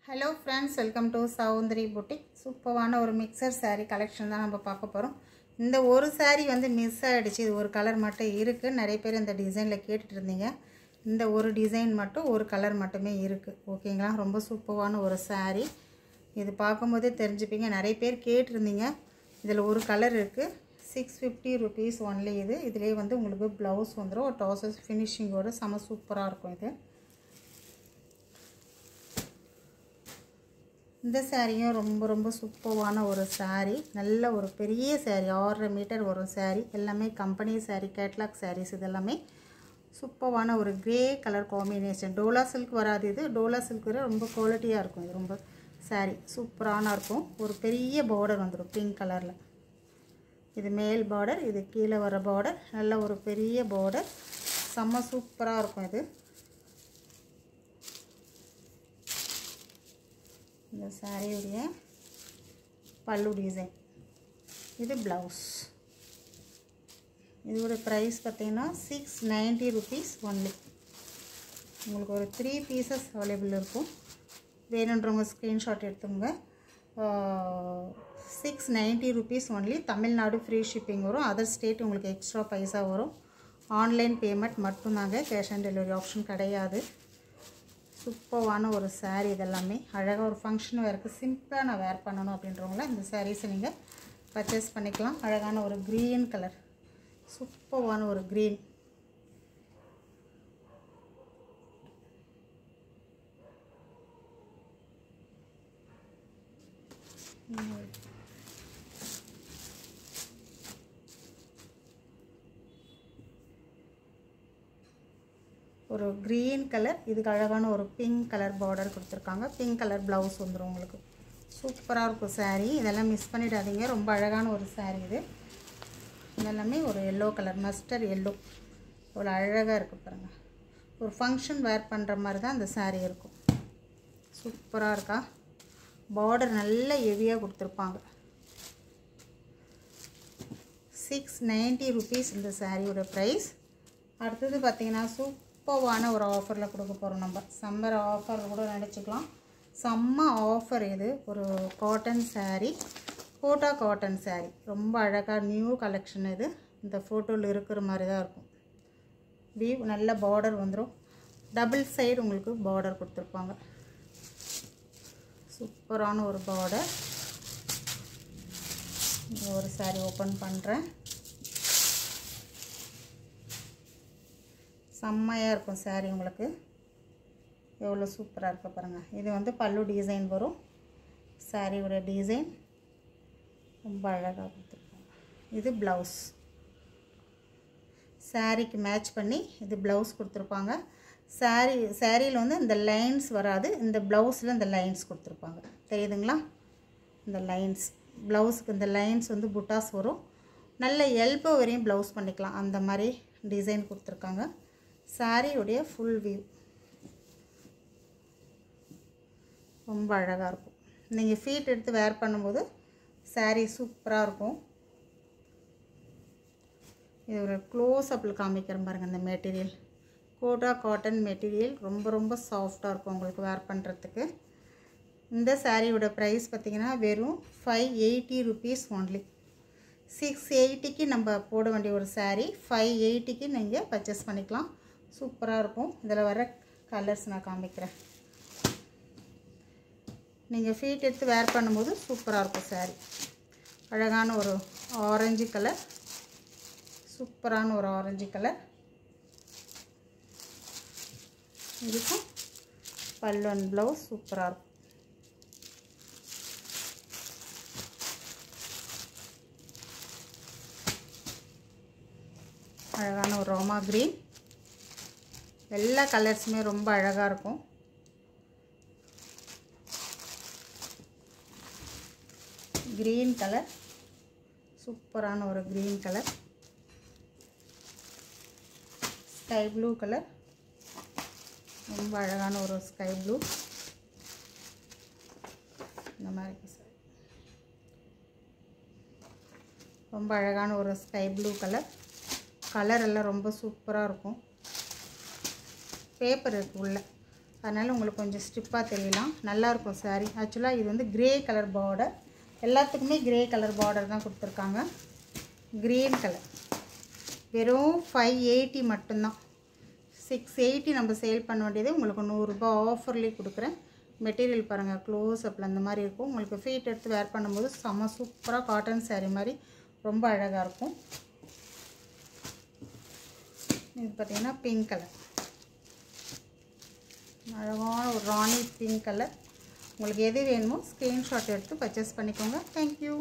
Hello friends, welcome to Soundari Boutique. சூப்பரான ஒரு mixer saree collection தான் நம்ம பார்க்க போறோம். இந்த ஒரு saree வந்து மிஸ் ஆயிடுச்சு. இது ஒரு கலர் மட்டும் இருக்கு. நிறைய பேர் இந்த டிசைன்ல கேட்டிட்டு இருந்தீங்க. இந்த ஒரு டிசைன் மட்டும் ஒரு கலர் மட்டுமே இருக்கு. ஓகேங்களா? ரொம்ப சூப்பரான ஒரு saree. இது பாக்கும்போதே தெரிஞ்சுப்பீங்க. நிறைய பேர் கேட்டிருந்தீங்க. இதுல ஒரு கலர் இருக்கு. 650 rupees only இது. இதுலயே வந்து உங்களுக்கு ப்лауஸ் வந்துரும். ஒரு டாசஸ் ஃபினிஷிங்கோட செம சூப்பரா இருக்கும் இது. இந்த சாரியும் ரொம்ப சூப்பரான ஒரு saree. நல்ல ஒரு பெரிய saree, 6 மீட்டர் ஒரு saree. எல்லாமே கம்பெனி saree, கேட்டலாக் sarees இதெல்லாமே சூப்பரான ஒரு grey colour combination. Dola silk வராது இது. டோலா சில்க் ரொம்ப குவாலிட்டியா இருக்கும். இது ரொம்ப saree சூப்பரான இருக்கும். ஒரு பெரிய border வந்துரும் பிங்க் கலர்ல. இது மேல் border, இது கீழ வர border. நல்ல ஒரு பெரிய border. செம்ம சூப்பரா இருக்கும் இது. இந்த saree உடைய பல்லு டிசைன். இது ப்лауஸ். இதோட பிரைஸ் பார்த்தீங்கன்னா 690 rupees only. உங்களுக்கு ஒரு 3 pieces அவைலபிள் இருக்கும். வேணும்ன்றவங்க ஸ்கிரீன்ஷாட் எடுத்துங்க. 690 rupees only. Tamil Nadu free shipping வரும். அதர் ஸ்டேட் உங்களுக்கு எக்ஸ்ட்ரா பைசா வரும். ஆன்லைன் பேமெண்ட் மட்டும்தாங்க. கேஷ் ஆன் டெலிவரி ஆப்ஷன் கிடையாது. சூப்பரான ஒரு saree இதெல்லாமே அழகா ஒரு ஃபங்க்ஷன் வேருக்கு சிம்பிளா நான் வேர் பண்ணனும் அப்படின்றவங்க இந்த sarees நீங்க பர்சேஸ் பண்ணிக்கலாம். அழகான ஒரு green கலர். சூப்பரான ஒரு green. ஒரு green கலர். இதுக்கு அழகான ஒரு பிங்க் கலர் border கொடுத்திருக்காங்க. பிங்க் கலர் ப்лауஸ் வந்துரும் உங்களுக்கு. சூப்பரா இருக்கும் saree. இதெல்லாம் மிஸ் பண்ணிடாதீங்க. ரொம்ப அழகான ஒரு saree இது. இதெல்லாம் ஒரு yellow கலர், மஸ்டர்ட் yellow. ஒரு அழகா இருக்கு பாருங்க. ஒரு ஃபங்க்ஷன் வேர் பண்ற மாதிரி தான் இந்த saree இருக்கும். சூப்பரா இருக்கா? border நல்ல ஹெவியா கொடுத்திருப்பாங்க. 690 rupees இந்த சாரியோட பிரைஸ். அடுத்து பாத்தீங்கன்னா சூப்பரான ஒரு ஆஃபர்ல கொடுக்க போறோம் நம்ம. சம்மர் ஆஃபர் கூட நினைச்சுக்கலாம். செம்ம ஆஃபர் இது. ஒரு cotton saree, Kota cotton saree. ரொம்ப அழகா நியூ கலெக்ஷன் இது. இந்த போட்டோல இருக்கிற மாதிரி தான் இருக்கும். வீவ் நல்ல border வந்துரும். டபுள் சைடு உங்களுக்கு border கொடுத்திருப்பாங்க. சூப்பரான ஒரு border. ஒரு saree ஓபன் பண்றேன். செம்மையா இருக்கும் saree உங்களுக்கு. எவ்வளவு சூப்பரா இருக்கு பாருங்க. இது வந்து பல்லு டிசைன் வரும். saree ஓட டிசைன் ரொம்ப அழகா கொடுத்திருக்காங்க. இது ப்лауஸ். சாரிக்கு மேட்ச் பண்ணி இது ப்лауஸ் கொடுத்திருப்பாங்க. சாரியில வந்து இந்த லைன்ஸ் வராது. இந்த ப்лауஸ்ல இந்த லைன்ஸ் கொடுத்திருப்பாங்க. தெரியுதுங்களா? இந்த லைன்ஸ் ப்лауஸ்க்கு இந்த லைன்ஸ் வந்து புட்டாஸ் வரும். நல்ல எல்போ வரையும் ப்лауஸ் பண்ணிக்கலாம். அந்த மாதிரி டிசைன் கொடுத்திருக்காங்க. saree உடைய full view ரொம்ப அழகா இருக்கும். நீங்க ஃபீட் எடுத்து வேர் பண்ணும்போது saree சூப்பரா இருக்கும். இது ஒரு க்ளோஸ் அப்ல காமிக்கிறேன் பாருங்க. இந்த மெட்டீரியல் கோட்டா காட்டன் மெட்டீரியல் ரொம்ப சாஃப்ட்டா இருக்கும் உங்களுக்கு வேர் பண்றதுக்கு. இந்த சாரியோட பிரைஸ் பாத்தீங்கன்னா வெறும் 580 rupees only. 680க்கு நம்ம போட வேண்டிய ஒரு saree 580க்கு நீங்க பர்சேஸ் பண்ணிக்கலாம். சூப்பரா இருக்கும். இதல வர கலர்ஸ் நான் காமிக்கிறேன். நீங்க ஃபீட் எடுத்து வேர் பண்ணும்போது சூப்பரா இருக்கும் saree. அழகான ஒரு ஆரஞ்சு கலர். சூப்பரான ஒரு ஆரஞ்சு கலர். இதுக்கு பல்லு அண்ட் ப்лауஸ் சூப்பரா இருக்கும். அழகான ஒரு ரோமா கிரீன். எல்லா கலர்ஸ்மே ரொம்ப அழகா இருக்கும். Green colour. சூப்பரான ஒரு green colour. Sky blue colour. ரொம்ப அழகான ஒரு ஸ்கை ப்ளூ. இந்த மாதிரி ரொம்ப அழகான ஒரு ஸ்கை ப்ளூ கலர். கலர் எல்லாம் ரொம்ப சூப்பரா இருக்கும். பேப்பர் இருக்கு உள்ள. அதனால் உங்களுக்கு கொஞ்சம் ஸ்டிப்பாக தெரியலாம். நல்லாயிருக்கும் சாரீ. ஆக்சுவலாக இது வந்து கிரே கலர் பார்டர், எல்லாத்துக்குமே கிரே கலர் பார்டர் தான் கொடுத்துருக்காங்க. க்ரீன் கலர் வெறும் 580 மட்டும்தான். 680 நம்ம சேல் பண்ண வேண்டியது உங்களுக்கு 100 ரூபாய் ஆஃபர்லேயே கொடுக்குறேன். மெட்டீரியல் பாருங்கள், க்ளோஸ் அப்பில் அந்த மாதிரி இருக்கும். உங்களுக்கு ஃபீட் எடுத்து வேர் பண்ணும்போது செம்ம சூப்பராக காட்டன் சாரீ மாதிரி ரொம்ப அழகாக இருக்கும். இது பார்த்திங்கன்னா பிங்க் கலர், அழகான ஒரு ராணி பிங்க் கலர். உங்களுக்கு எது வேணுமோ ஸ்க்ரீன்ஷாட் எடுத்து பர்ச்சேஸ் பண்ணிக்கோங்க. தேங்க்யூ.